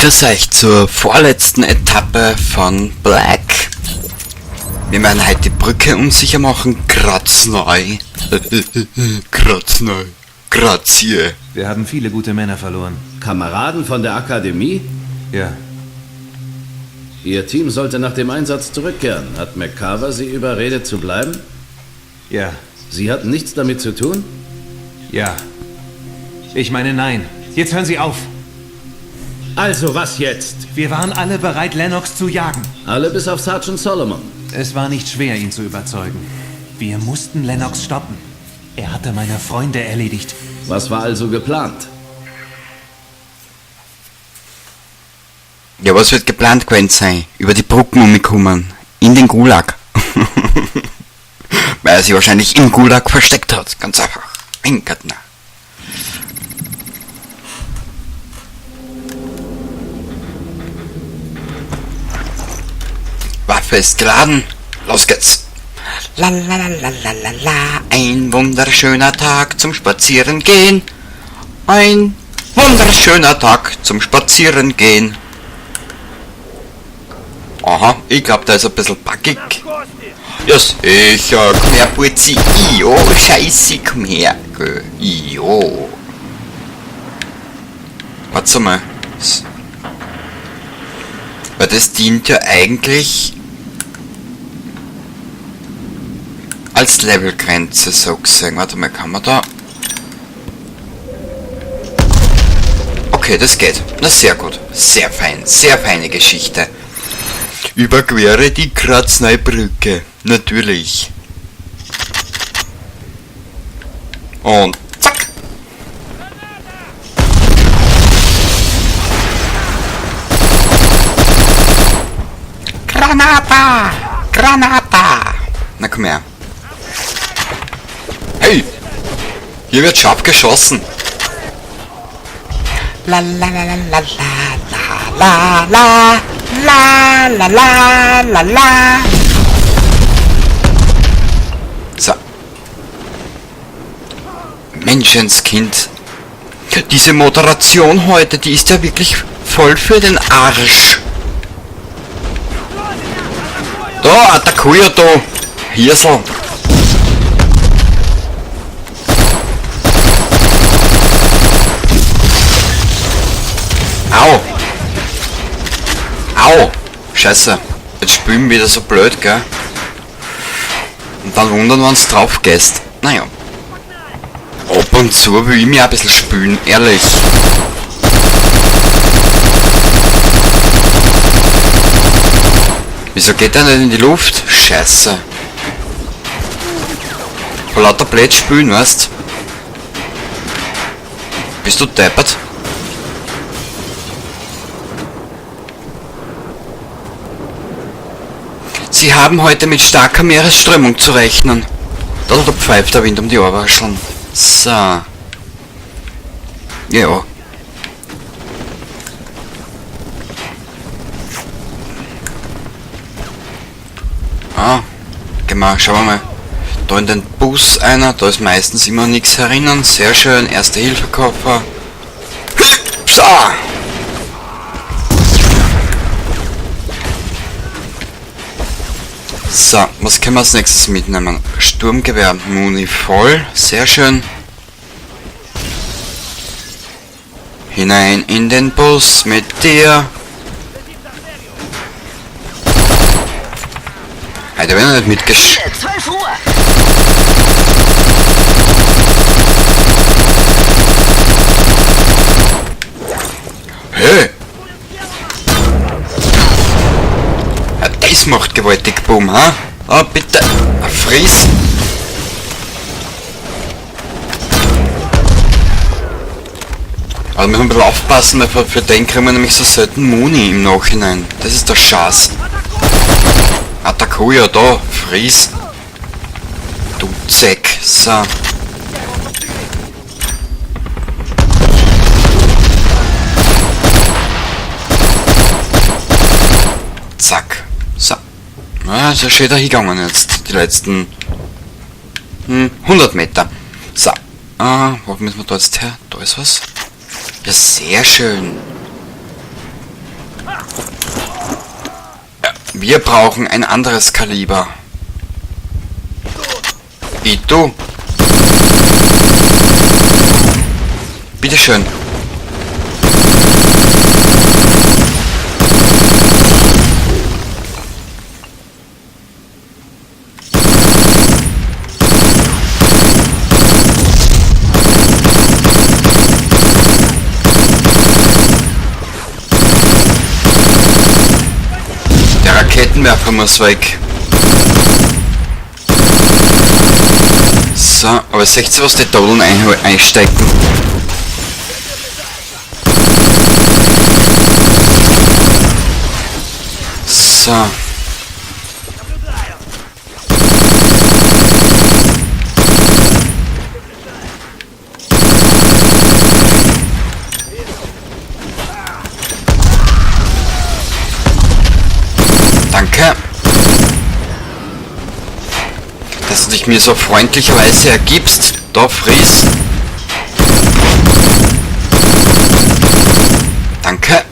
Grüß euch zur vorletzten Etappe von Black. Wir werden heute die Brücke unsicher machen, kratzneu. Kratzneu. Grazie. Wir haben viele gute Männer verloren. Kameraden von der Akademie? Ja. Ihr Team sollte nach dem Einsatz zurückkehren. Hat McCarver Sie überredet zu bleiben? Ja. Sie hatten nichts damit zu tun? Ja. Ich meine nein. Jetzt hören Sie auf. Also was jetzt? Wir waren alle bereit, Lennox zu jagen. Alle bis auf Sergeant Solomon. Es war nicht schwer, ihn zu überzeugen. Wir mussten Lennox stoppen. Er hatte meine Freunde erledigt. Was war also geplant? Ja, was wird geplant gewesen sein? Über die Brücken umgekommen. In den Gulag. Weil er sich wahrscheinlich im Gulag versteckt hat. Ganz einfach. Mein Gott, na. Waffe ist geladen. Los geht's. La la la la la la la. Ein wunderschöner Tag zum Spazierengehen. Ein wunderschöner Tag zum Spazierengehen. Aha, ich glaube, da ist ein bisschen backig. Ja, sicher. Komm her, Putzi. Jo, scheiße, komm her. Jo. Warte mal. Weil das dient ja eigentlich als Levelgrenze, so gesehen. Warte mal, kann man da... Okay, das geht. Na, sehr gut. Sehr fein. Sehr feine Geschichte. Überquere die Kratzneubrücke. Natürlich. Und zack. Granata! Granata! Na komm her. Hey! Hier wird scharf geschossen. La la la la la la la la la la la la la. So. Menschenskind. Diese Moderation heute, die ist ja wirklich voll für den Arsch. Da, attackier da. Hirsel. Au. Au. Scheiße. Jetzt spielen wir wieder so blöd, gell? Und dann wundern, wenn's drauf gehst. Naja. Ab und zu will ich mich ein bisschen spülen, ehrlich. Wieso geht der nicht in die Luft? Scheiße. Vor lauter Blöd spülen, weißt? Bist du deppert? Sie haben heute mit starker Meeresströmung zu rechnen. Da pfeift der Wind um die Ohrwascheln. So. Ja. Ah, geh mal, schauen wir mal. Da in den Bus einer, da ist meistens immer nichts herinnen. Sehr schön, Erste-Hilfe-Koffer. So. So, was können wir als nächstes mitnehmen? Sturmgewehr, Muni voll, sehr schön. Hinein in den Bus mit dir. Heute werden wir nicht mitgesch... 12 Uhr. Hey! Ja, das macht gewaltig Boom, ha? Oh, bitte! Friss! Aber wir müssen ein bisschen aufpassen, weil für den kriegen wir nämlich so selten Muni im Nachhinein. Das ist der Schatz. Attackuja da, friss! Du Zeck, so. Zack. So. Ja, ist ja schön da hingegangen jetzt. Die letzten 100 Meter. So. Wo müssen wir da jetzt her? Da ist was. Ja, sehr schön. Wir brauchen ein anderes Kaliber. Ito. Bitteschön. Der Raketenwerfer muss weg. So, aber seht ihr, was die Dodeln einstecken? So. Danke. Dass du dich mir so freundlicherweise ergibst. Da, friss. Danke.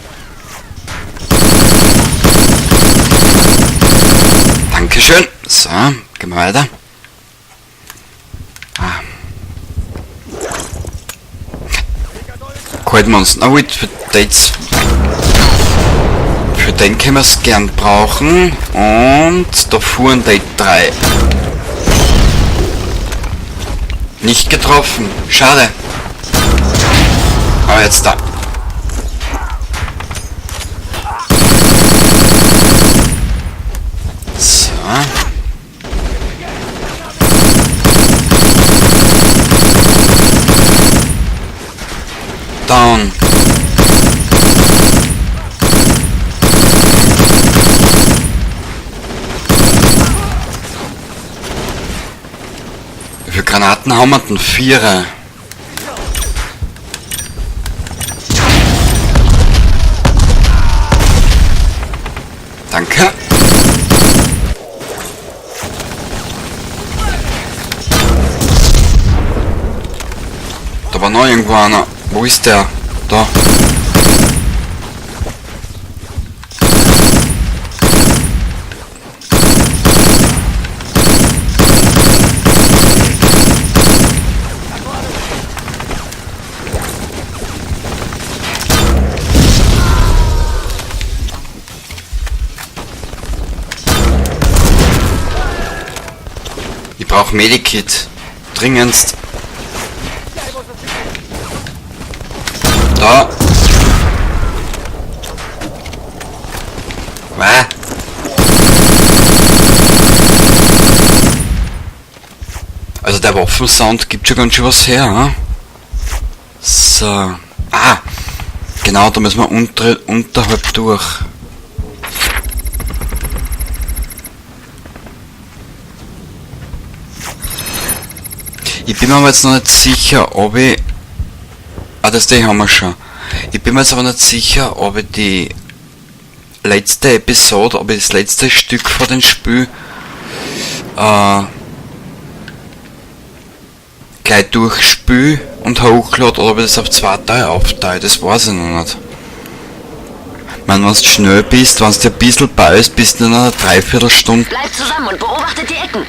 Dankeschön. So, gehen wir weiter. Halten wir uns. Na gut, für den können wir es gern brauchen. Und da fuhren die 3. Nicht getroffen. Schade. Aber jetzt da. So. Down. Wie viele Granaten haben wir denn? 4. Danke. Da war noch irgendwo einer. Wo ist der? Da. Ich brauche Medikit. Dringendst. Da. Was? Also der Waffensound gibt schon ganz schön was her, ne? So. Ah! Genau, da müssen wir unterhalb durch. Ich bin mir aber jetzt noch nicht sicher, ob ich... Ah, das haben wir schon. Ich bin mir jetzt aber nicht sicher, ob ich die letzte Episode, ob ich das letzte Stück von dem Spiel gleich durchspiele und hochlade oder ob ich das auf 2 Teile aufteile. Das weiß ich noch nicht. Ich meine, wenn du schnell bist, wenn du dir ein bisschen beißt, bist du in einer Dreiviertelstunde. Bleibt zusammen und beobachtet die Ecken.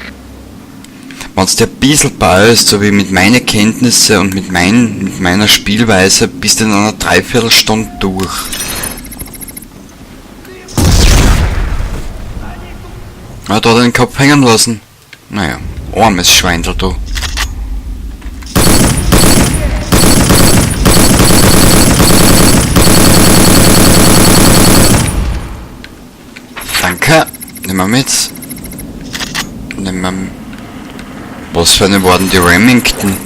Wenn es dir ein bisschen beißt, so wie mit meinen Kenntnissen und mit meiner Spielweise, bist du in einer Dreiviertelstunde durch. Ja, da hat er den Kopf hängen lassen. Naja, armes Schweindel, du. Danke. Nehmen wir mit. Nehmen wir... Was für eine waren die Remington?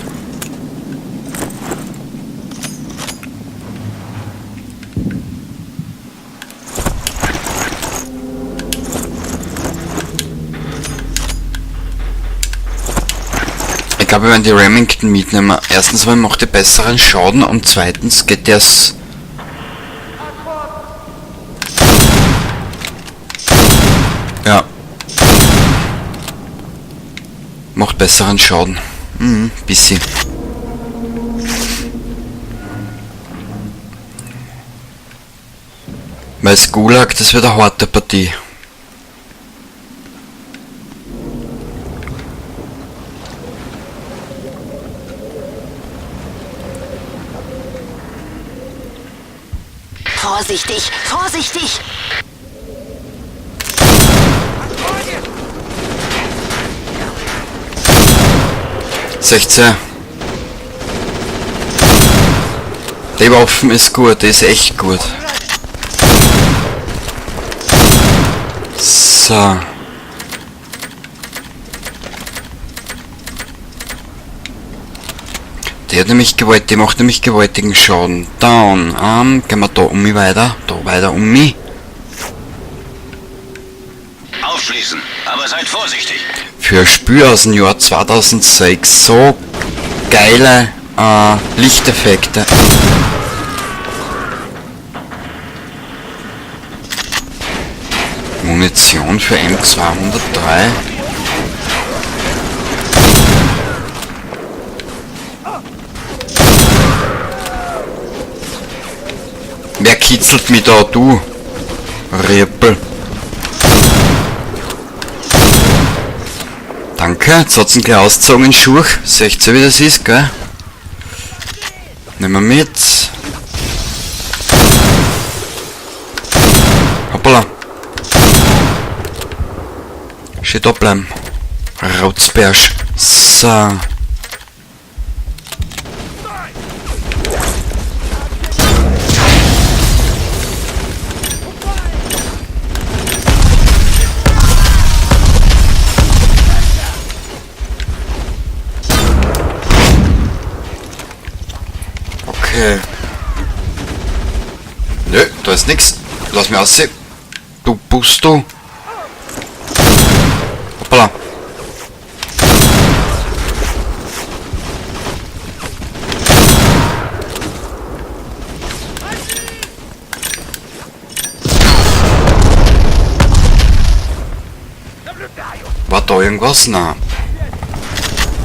Ich glaube, wir werden die Remington mitnehmen. Erstens, weil macht die besseren Schaden und zweitens geht das... Ja. Macht besseren Schaden. Bisschen. Weil das Gulag, das wird eine harte Partie. Vorsichtig, vorsichtig! 16. Die Waffen ist gut, die ist echt gut. So. Die hat nämlich gewollt, die macht nämlich gewaltigen Schaden. Dann, gehen wir da um mich weiter. Da weiter um mich. Aufschließen, aber seid vorsichtig. Für ein Spiel aus dem Jahr 2006 so geile Lichteffekte. Munition für M203. Wer kitzelt mich da, du? Rippel. Danke, jetzt hat's ihn gleich ausgezogen in Schuch. Seht ihr, wie das ist, gell? Nehmen wir mit. Hoppala. Schön da bleiben. Rotzbersch. So. Okay. Nö, da ist nix. Lass mich aussehen. Du Busto. Hoppala. War da irgendwas? Nein.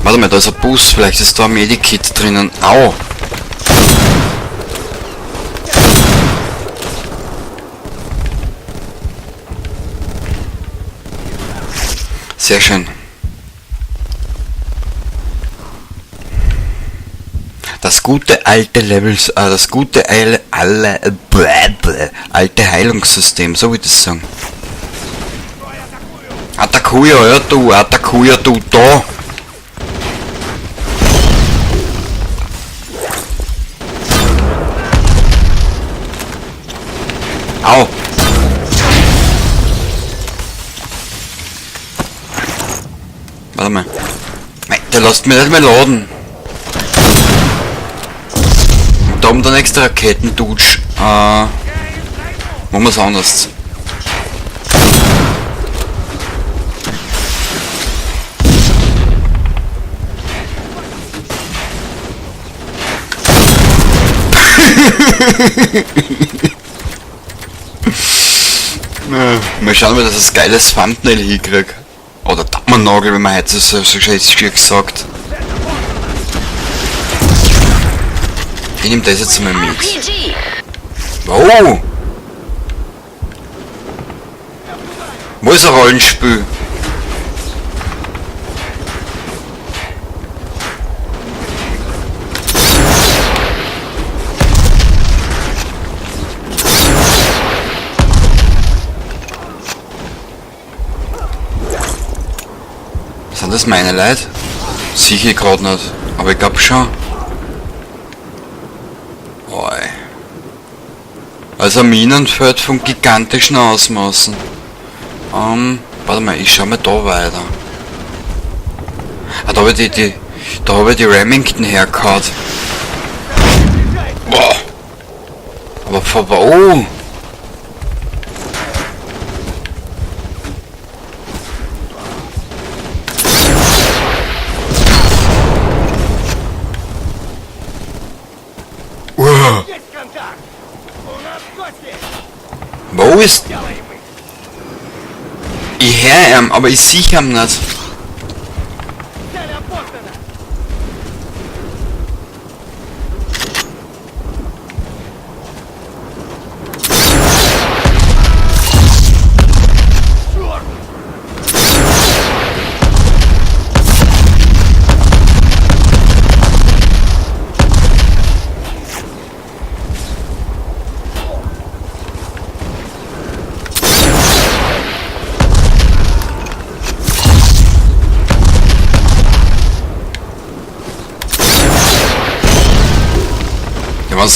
Warte mal, da ist ein Bus. Vielleicht ist da ein Medikit drinnen. Au! Sehr schön. Das gute alte Levels, das gute alte Heilungssystem, so würde ich das sagen. Attackuja, ja du, attackuja du da. Au. Warte mal. Nein, der lässt mich nicht mehr laden. Und da oben der nächste Raketendutsch. Machen wir's anders. Mal schauen, ob ich das geiles Thumbnail hinkrieg. Oder Dammernagel, wenn man heute so schön gesagt. Ich nehm das jetzt mal mit. RPG! Oh! Wo ist ein Rollenspiel? Sind das meine Leute? Sicher gerade nicht, aber ich glaub schon. Oi. Also ein Minenfeld von gigantischen Ausmaßen. Warte mal, ich schau mal da weiter. Ah, da habe ich die Remington hergehauen. Boah. Aber von wo? Wo ist... Ich höre ihn, aber ich sehe ihn nicht.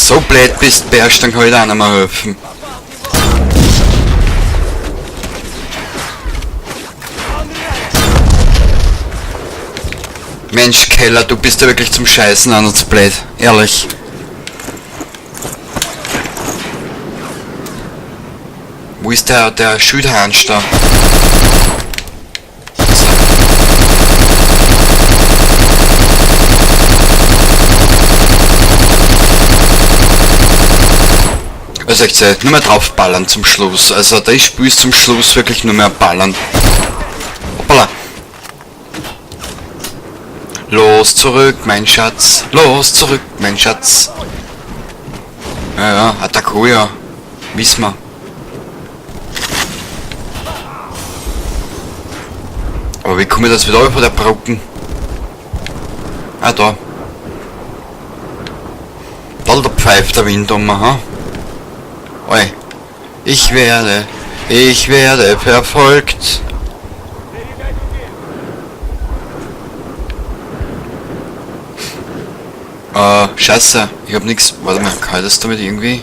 so blöd bist, Bärsch, dann kann ich dir auch nicht mehr helfen. Mensch, Keller, du bist ja wirklich zum Scheißen an uns blöd. Ehrlich. Wo ist der Schildhansch da? Also ich seh, nur mehr draufballern zum Schluss. Also da Spiel ist zum Schluss wirklich nur mehr ballern. Hoppala. Los zurück, mein Schatz. Los zurück, mein Schatz. Ja, Attack-Huja. Wissen wir. Aber wie komme ich das wieder über der Brücken? Ah, da. Da pfeift der Wind um, ha? Oi. Ich werde verfolgt. Scheiße, ich hab nix. Warte mal, kann ich das damit irgendwie?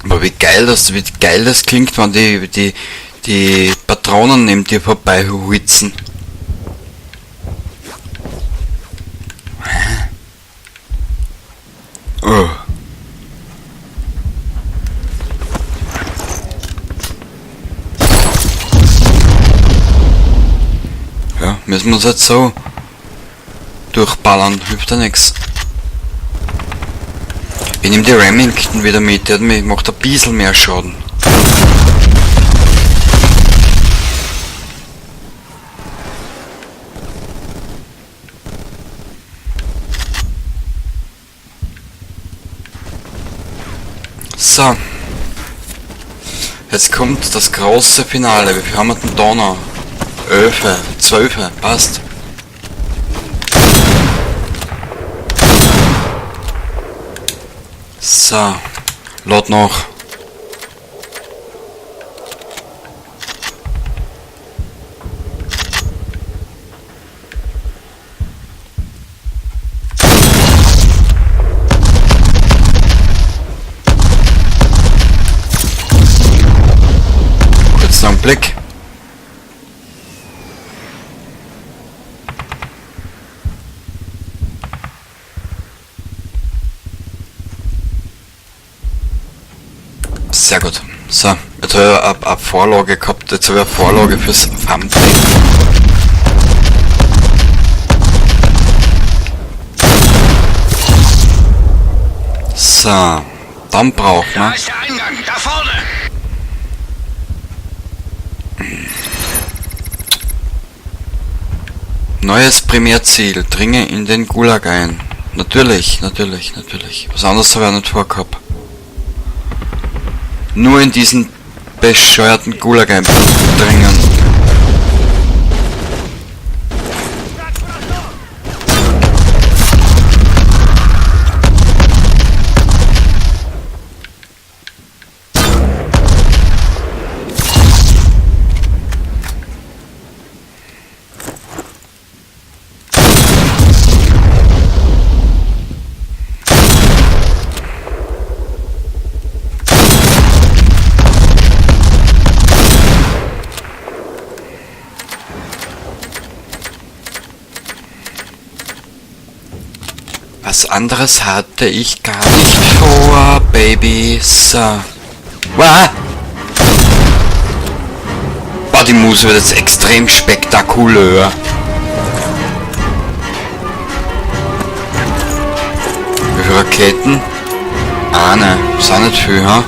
Aber wie geil das klingt, wenn die Patronen neben dir vorbei huitzen. Oh. Ja, müssen wir uns jetzt so durchballern, hilft ja nix. Ich nehme die Remington wieder mit, der macht ein bisschen mehr Schaden. So. Jetzt kommt das große Finale. Wie viel haben wir denn da noch? 11, 12, passt. So, laut noch. Kurz noch einen Blick. Sehr gut. So, jetzt habe ich eine Vorlage gehabt, jetzt habe ich eine Vorlage fürs Thumbnail. So, dann brauchen wir... Da ist der Eingang, da vorne. Neues Primärziel, dringe in den Gulag ein. Natürlich. Was anderes habe ich auch nicht vorgehabt. Nur in diesen bescheuerten Gulag eindringen. Was anderes hatte ich gar nicht vor, Baby. So. Wow. Boah, die Muse wird jetzt extrem spektakulär. Wie viele Raketen? Ne, ist auch nicht viel, ha?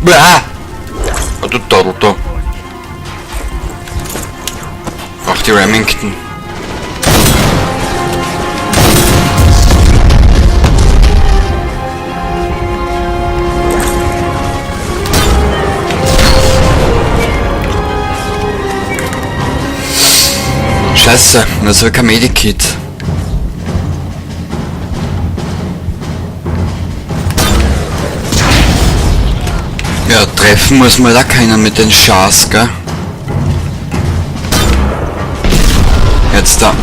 Blah! Oh, du Toddel, du. Auch die Remington. Scheiße, das war kein Medikit. Ja, treffen muss man da keiner mit den Schars, gell? Jetzt da.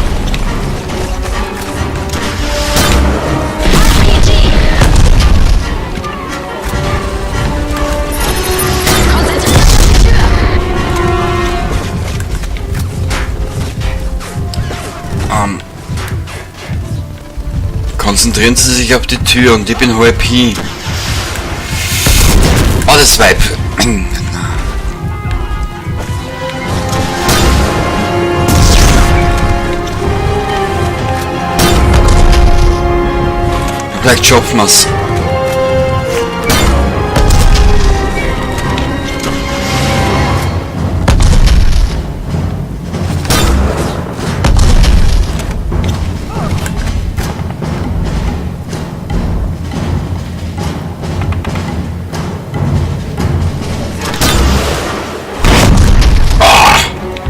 Konzentrieren Sie sich auf die Tür und ich bin halb hin. Oh, das Weib. Vielleicht schaffen wir's.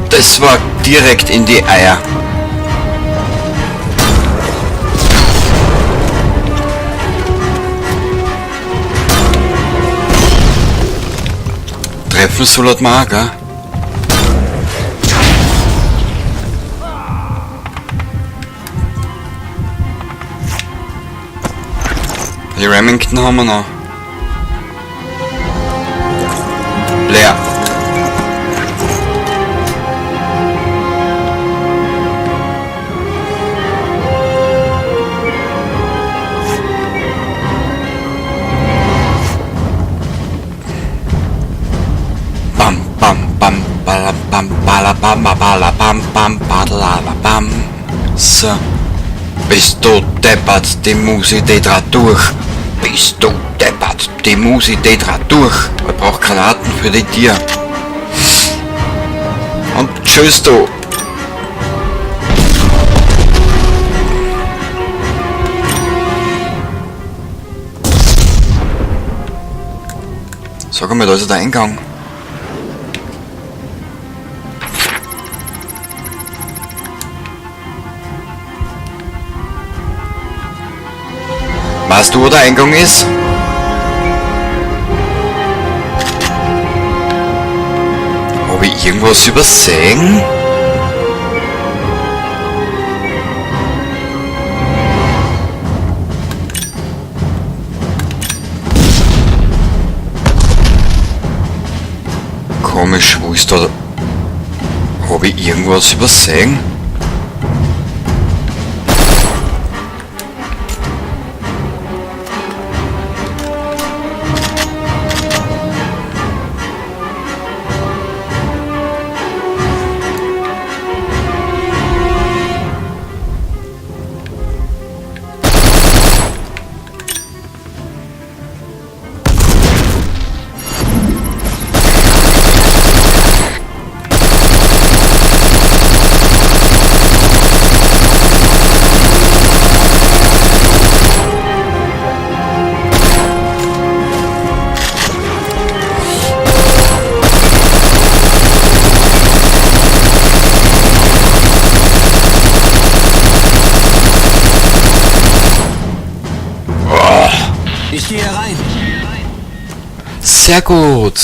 Das war direkt in die Eier. Treffen soll er mal, gell? Die Remington haben wir noch. Leer. So. Bist du deppert, die Musi geht grad durch. Bist du deppert, die Musi geht grad durch. Ich brauch Granaten für die Tier. Und tschüss du. Sag mal, da ist der Eingang. Weißt du, wo der Eingang ist? Habe ich irgendwas übersehen? Komisch, wo ist da? Habe ich irgendwas übersehen? Ich gehe rein. Sehr gut.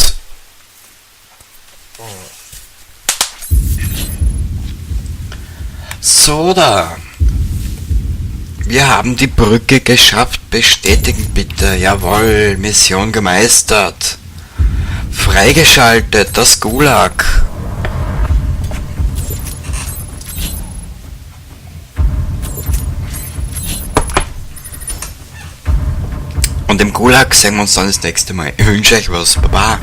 So da. Wir haben die Brücke geschafft. Bestätigen bitte. Jawohl, Mission gemeistert. Freigeschaltet, das Gulag. Und im Gulag sehen wir uns dann das nächste Mal. Ich wünsche euch was. Baba.